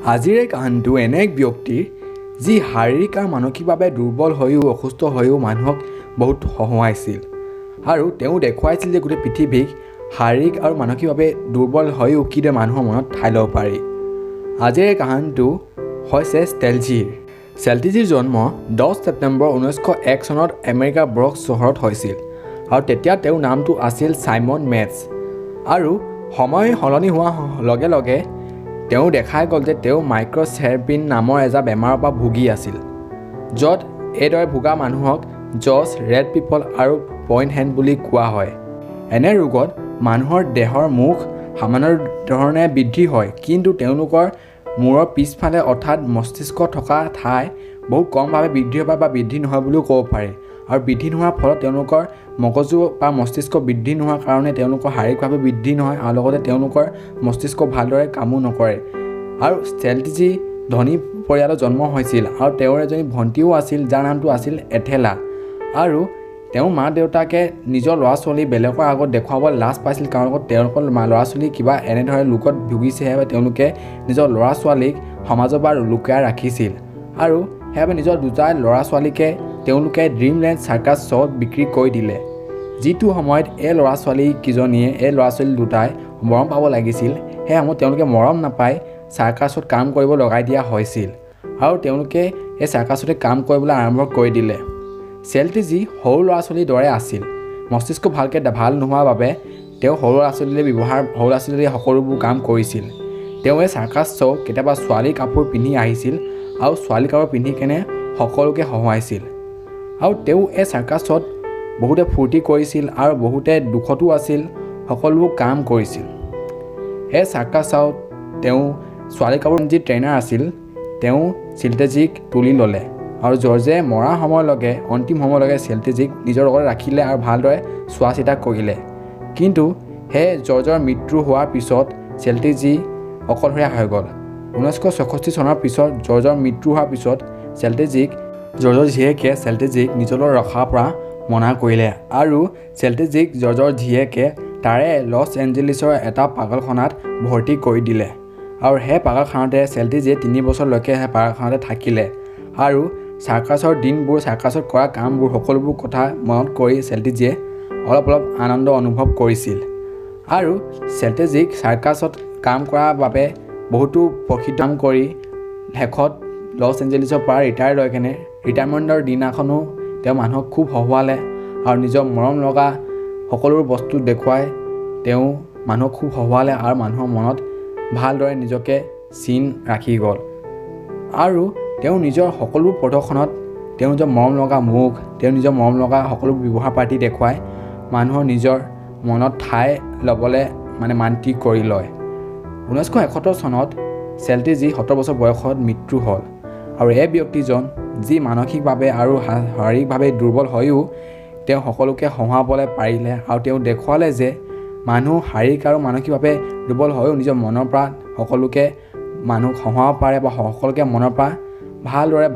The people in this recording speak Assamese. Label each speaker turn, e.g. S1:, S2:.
S1: আজিৰ এই কাহিনীটো এনে এক ব্যক্তিৰ যি শাৰীৰিক আৰু মানসিকভাৱে দুৰ্বল হৈও অসুস্থ হৈও মানুহক বহুত হহুৱাইছিল আৰু তেওঁ দেখুৱাইছিল যে গোটেই পৃথিৱীক শাৰীৰিক আৰু মানসিকভাৱে দুৰ্বল হৈও কিদৰে মানুহৰ মনত ঠাই ল'ব পাৰি। আজিৰ এই কাহিনীটো হৈছে ষ্টেলজিৰ। ষ্টেলজিৰ জন্ম 10 ছেপ্টেম্বৰ 1901 চনত আমেৰিকাৰ ব্ৰক্স চহৰত হৈছিল আৰু তেতিয়া তেওঁৰ নামটো আছিল চাইমন মেটছ। আৰু সময় সলনি হোৱাৰ লগে লগে তেওঁ দেখাই গ'ল যে তেওঁ মাইক্ৰ'চেৰেব্ৰিন নামৰ এজা বেমাৰৰ পৰা ভুগি আছিল, য'ত এইদৰে ভোগা মানুহক জজ, ৰেড পিপল আৰু পইণ্ট হেণ্ড বুলি কোৱা হয়। এনে ৰোগত মানুহৰ দেহৰ মুখ সামান্য ধৰণে বৃদ্ধি হয়, কিন্তু তেওঁলোকৰ মূৰৰ পিছফালে অৰ্থাৎ মস্তিষ্ক থকা ঠাই বহু কমভাৱে বৃদ্ধি হয় বা বৃদ্ধি নহয় বুলিও ক'ব পাৰি। আৰু বৃদ্ধি নোহোৱাৰ ফলত তেওঁলোকৰ মগজু বা মস্তিষ্ক বৃদ্ধি নোহোৱাৰ কাৰণে তেওঁলোকৰ শাৰীৰিকভাৱে বৃদ্ধি নহয় আৰু লগতে তেওঁলোকৰ মস্তিষ্ক ভালদৰে কামো নকৰে। আৰু ষ্টেলজি ধনী পৰিয়ালত জন্ম হৈছিল আৰু তেওঁৰ এজনী ভণ্টীও আছিল যাৰ নামটো আছিল এথেলা। আৰু তেওঁৰ মা দেউতাকে নিজৰ ল'ৰা ছোৱালী বেলেগৰ আগত দেখুৱাবলৈ লাজ পাইছিল, কাৰণ তেওঁলোকৰ ল'ৰা ছোৱালী কিবা এনেধৰণে লোকত ভুগিছে সেইবাবে তেওঁলোকে নিজৰ ল'ৰা ছোৱালীক সমাজৰ পৰা লুকাই ৰাখিছিল। আৰু সেইবাবে নিজৰ দুটা ল'ৰা ছোৱালীকে তেওঁলোকে ড্ৰিমলেণ্ড চাৰ্কাছ শ্ব'ত বিক্ৰী কৰি দিলে। যিটো সময়ত এই ল'ৰা ছোৱালীকেইজনীয়ে এই ল'ৰা ছোৱালী দুটাই মৰম পাব লাগিছিল, সেই সময়ত তেওঁলোকে মৰম নাপাই চাৰ্কাছত কাম কৰিব লগাই দিয়া হৈছিল আৰু তেওঁলোকে এই চাৰ্কাছতে কাম কৰিবলৈ আৰম্ভ কৰি দিলে। ষ্টেলজি সৰু ল'ৰা ছোৱালীৰ দৰে আছিল। মস্তিষ্ক ভালকৈ ভাল নোহোৱাৰ বাবে তেওঁ সৰু ল'ৰা ছোৱালীয়ে সকলোবোৰ কাম কৰিছিল। তেওঁ এই চাৰ্কাছ শ্ব' কেতিয়াবা ছোৱালী কাপোৰ পিন্ধি আহিছিল আৰু ছোৱালী কাপোৰ পিন্ধি কেনে সকলোকে হহুৱাইছিল। আৰু তেওঁ এই চাৰ্কাছ শ্ব'ত বহুতে ফূৰ্তি কৰিছিল আৰু বহুতে দুখতো আছিল, সকলোবোৰ কাম কৰিছিল। এই চাৰ্কাছ শ্ব'ত তেওঁ ছোৱালী কাপোৰ যি ট্ৰেইনাৰ আছিল তেওঁ ষ্টেলজিক তুলি ল'লে আৰু জৰ্জে মৰাৰ সময়লৈকে অন্তিম সময়লৈকে ষ্টেলজিক নিজৰ লগত ৰাখিলে আৰু ভালদৰে চোৱা চিতা কৰিলে। কিন্তু সেই জৰ্জৰ মৃত্যু হোৱাৰ পিছত ষ্টেলজি অকলশৰীয়া হৈ গ'ল। 1964 চনৰ পিছত জৰ্জৰ মৃত্যু হোৱাৰ পিছত জৰ্জৰ জীয়েকে ষ্টেলজিক নিজৰ লগত ৰখাৰ পৰা মনা কৰিলে আৰু ষ্টেলজিক জৰ্জৰ জীয়েকে তাৰে লছ এঞ্জেলিছৰ এটা পাগলখানাত ভৰ্তি কৰি দিলে। আৰু সেই পাগলখানাতে ষ্টেলজিয়ে 3 বছৰলৈকে সেই পাগলখানাতে থাকিলে। আৰু চাৰ্কাছৰ দিনবোৰ, চাৰ্কাছত কৰা কামবোৰ সকলোবোৰ কথা মনত কৰি ষ্টেলজিয়ে অলপ আনন্দ অনুভৱ কৰিছিল। আৰু ষ্টেলজিক চাৰ্কাছত কাম কৰাৰ বাবে বহুতো প্ৰসিদ্ধ কাম কৰি শেষত লছ এঞ্জেলিছৰ পৰা ৰিটায়াৰ লৈ কেনে ৰিটায়াৰমেণ্টৰ দিনাখনো তেওঁ মানুহক খুব হহুৱালে আৰু নিজৰ মৰম লগা সকলোবোৰ বস্তু দেখুৱাই তেওঁ মানুহক খুব হহুৱালে আৰু মানুহৰ মনত ভালদৰে নিজকে চিন ৰাখি গ'ল। আৰু তেওঁ নিজৰ সকলো প্ৰদৰ্শনত তেওঁ নিজৰ মৰম লগা মুখ, তেওঁ নিজৰ মৰম লগা সকলো ব্যৱহাৰ পাতি দেখুৱাই মানুহৰ নিজৰ মনত ঠাই ল'বলৈ মান্তি কৰি লয়। 1971 চনত ষ্টেলজি 70 বছৰ বয়সত মৃত্যু হ'ল। আৰু এই ব্যক্তিজন যি মানসিকভাৱে আৰু শাৰীৰিকভাৱে দুৰ্বল হৈও তেওঁ সকলোকে হহুৱাবলৈ পাৰিলে আৰু তেওঁ দেখুৱালে যে মানুহ শাৰীৰিক আৰু মানসিকভাৱে দুৰ্বল হৈও নিজৰ মনৰ পৰা সকলোকে মানুহক হহুৱাব পাৰে বা সকলোকে মনৰ পৰা ভালদৰে